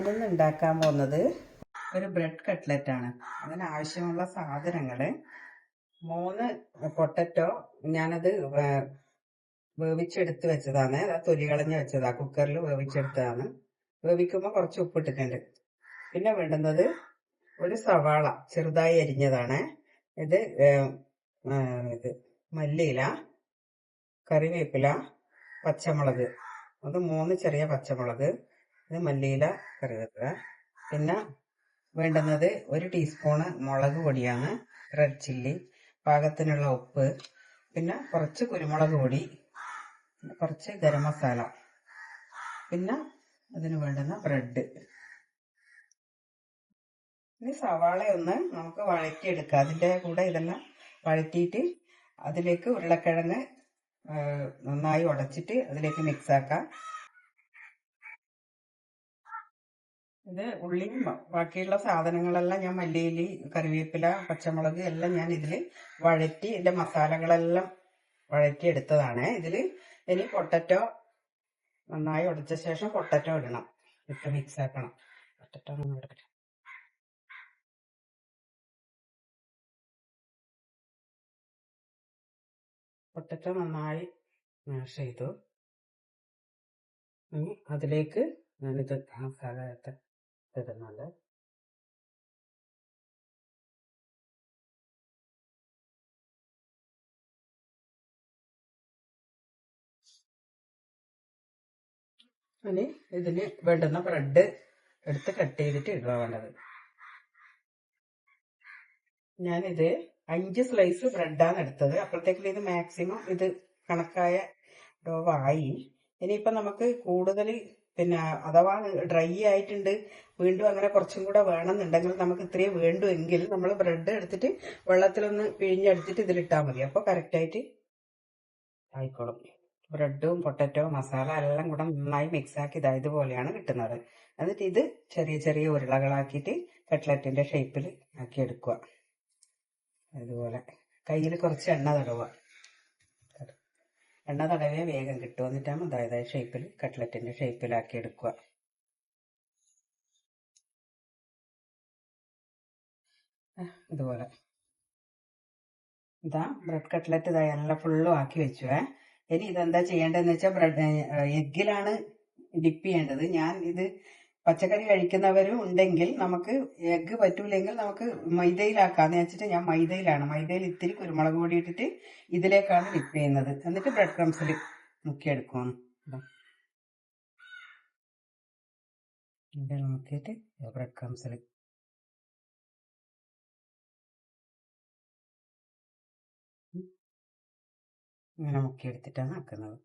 ഞാനിന്ന് ഉണ്ടാക്കാൻ പോകുന്നത് ഒരു ബ്രെഡ് കട്ട്ലറ്റ് ആണ്. അതിനാവശ്യമുള്ള സാധനങ്ങൾ 3 പൊട്ടറ്റോ. ഞാനത് വേവിച്ചെടുത്ത് വെച്ചതാണ്. തൊലി കളഞ്ഞ് വെച്ചതാ. കുക്കറിൽ വേവിച്ചെടുത്തതാണ്. വേവിക്കുമ്പോൾ കുറച്ച് ഉപ്പിട്ടിട്ടുണ്ട്. പിന്നെ വേണ്ടുന്നത് ഒരു സവാള ചെറുതായി അരിഞ്ഞതാണ്. ഇത് മല്ലിയില, കറിവേപ്പില, പച്ചമുളക്. അത് 3 ചെറിയ പച്ചമുളക്. ഇത് മല്ലിയില, കറിവേപ്പില. പിന്നെ വേണ്ടുന്നത് 1 ടീസ്പൂണ് മുളക് പൊടിയാണ്, റെഡ് ചില്ലി, പാകത്തിനുള്ള ഉപ്പ്, പിന്നെ കുറച്ച് കുരുമുളക് പൊടി, കുറച്ച് ഗരം മസാല, പിന്നെ അതിന് വേണ്ടുന്ന ബ്രെഡ്. ഇനി സവാളയൊന്ന് നമുക്ക് വഴറ്റിയെടുക്കാം. അതിൻ്റെ കൂടെ ഇതെല്ലാം വഴറ്റിയിട്ട് അതിലേക്ക് ഉരുളക്കിഴങ്ങ് നന്നായി ഉടച്ചിട്ട് അതിലേക്ക് മിക്സ് ആക്കാം. ഇത് ഉള്ളിയും ബാക്കിയുള്ള സാധനങ്ങളെല്ലാം ഞാൻ മല്ലിയില, കറിവേപ്പില, പച്ചമുളക് എല്ലാം ഞാൻ ഇതിൽ വഴറ്റി ഇതിൻ്റെ മസാലകളെല്ലാം വഴറ്റി എടുത്തതാണ്. ഇതിൽ ഇനി പൊട്ടറ്റോ നന്നായി ഉടച്ച ശേഷം പൊട്ടറ്റോ ഇടണം, ഇട്ട് മിക്സ് ആക്കണം. പൊട്ടറ്റോ എടുക്കട്ടെ. പൊട്ടറ്റോ നന്നായി മാഷ് ചെയ്തു. അതിലേക്ക് ഞാനിത് മസാല ഇടുന്നുണ്ട്. ഇനി ഇതിന് വേണ്ടുന്ന ബ്രെഡ് എടുത്ത് കട്ട് ചെയ്തിട്ട് ഇടുക വേണ്ടത്. ഞാനിത് 5 സ്ലൈസ് ബ്രെഡാണ് എടുത്തത്. അപ്പോഴത്തേക്കും ഇത് മാക്സിമം ഇത് കണക്കായ ഡോവായി. ഇനിയിപ്പം നമുക്ക് കൂടുതൽ പിന്നെ അഥവാ ഡ്രൈ ആയിട്ടുണ്ട്, വീണ്ടും അങ്ങനെ കുറച്ചും കൂടെ വേണമെന്നുണ്ടെങ്കിൽ നമുക്ക് ഇത്രയും വേണ്ടുമെങ്കിൽ നമ്മൾ ബ്രെഡ് എടുത്തിട്ട് വെള്ളത്തിലൊന്ന് പിഴിഞ്ഞെടുത്തിട്ട് ഇതിലിട്ടാൽ മതി. അപ്പോൾ കറക്റ്റായിട്ട് ആയിക്കോളും. ബ്രെഡും പൊട്ടറ്റോ മസാല എല്ലാം കൂടെ നന്നായി മിക്സാക്കി ഇതുപോലെയാണ് കിട്ടുന്നത്. എന്നിട്ട് ഇത് ചെറിയ ചെറിയ ഉരുളകളാക്കിയിട്ട് കട്ട്ലറ്റിന്റെ ഷേപ്പിൽ ആക്കി എടുക്കുക. അതുപോലെ കയ്യിൽ കുറച്ച് എണ്ണ തടവുക. എണ്ണ തടവേ വേഗം കിട്ടും. എന്നിട്ടാകുമ്പോൾ അതായത് ഷേപ്പിൽ കട്ട്ലറ്റിന്റെ ഷേപ്പിലാക്കി എടുക്കുക. ഇതുപോലെ ഇതാ ബ്രെഡ് കട്ട്ലറ്റ് എല്ലാം ഫുള്ളും ആക്കി വെച്ചു. ഇനി ഇതെന്താ ചെയ്യേണ്ടതെന്ന് വെച്ചാൽ ബ്രെഡ് എഗ്ഗിലാണ് ഡിപ്പ് ചെയ്യേണ്ടത്. ഞാൻ ഇത് പച്ചക്കറി കഴിക്കുന്നവരും ഉണ്ടെങ്കിൽ നമുക്ക് എഗ്ഗ് പറ്റൂലെങ്കിൽ നമുക്ക് മൈദയിലാക്കാന്ന് വെച്ചിട്ട് ഞാൻ മൈദയിൽ ഇത്തിരി കുരുമുളക് പൊടി ഇട്ടിട്ട് ഇതിലേക്കാണ് ഡിപ്പ് ചെയ്യുന്നത്. എന്നിട്ട് ബ്രെഡ് ക്രംസിൽ മുക്കിയെടുക്കുവാണ്. നോക്കിയിട്ട് ബ്രെഡ് ക്രംസിൽ ഇങ്ങനെ മുക്കിയെടുത്തിട്ടാണ് ആക്കുന്നത്.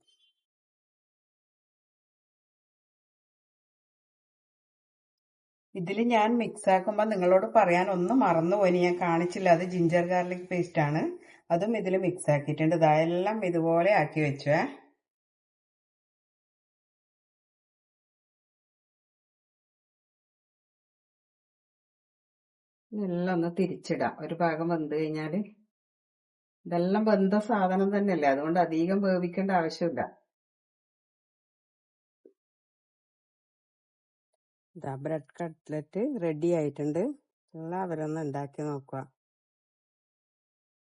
ഇതിൽ ഞാൻ മിക്സ് ആക്കുമ്പോൾ നിങ്ങളോട് പറയാൻ ഒന്നും മറന്നുപോയി, ഞാൻ കാണിച്ചില്ല. അത് ജിഞ്ചർ ഗാർലിക് പേസ്റ്റ് ആണ്. അതും ഇതിൽ മിക്സ് ആക്കിയിട്ടുണ്ട്. ഇതെല്ലാം ഇതുപോലെ ആക്കി വെച്ചു. ഇതെല്ലാം ഒന്ന് തിരിച്ചിടാം. ഒരു ഭാഗം വെന്ത് കഴിഞ്ഞാൽ ഇതെല്ലാം വെന്ത സാധനം തന്നെയല്ലേ, അതുകൊണ്ട് അധികം വേവിക്കേണ്ട ആവശ്യമില്ല. ബ്രെഡ് കട്ട്ലറ്റ് റെഡി ആയിട്ടുണ്ട്. എല്ലാവരും ഒന്ന് ഉണ്ടാക്കി നോക്കുക.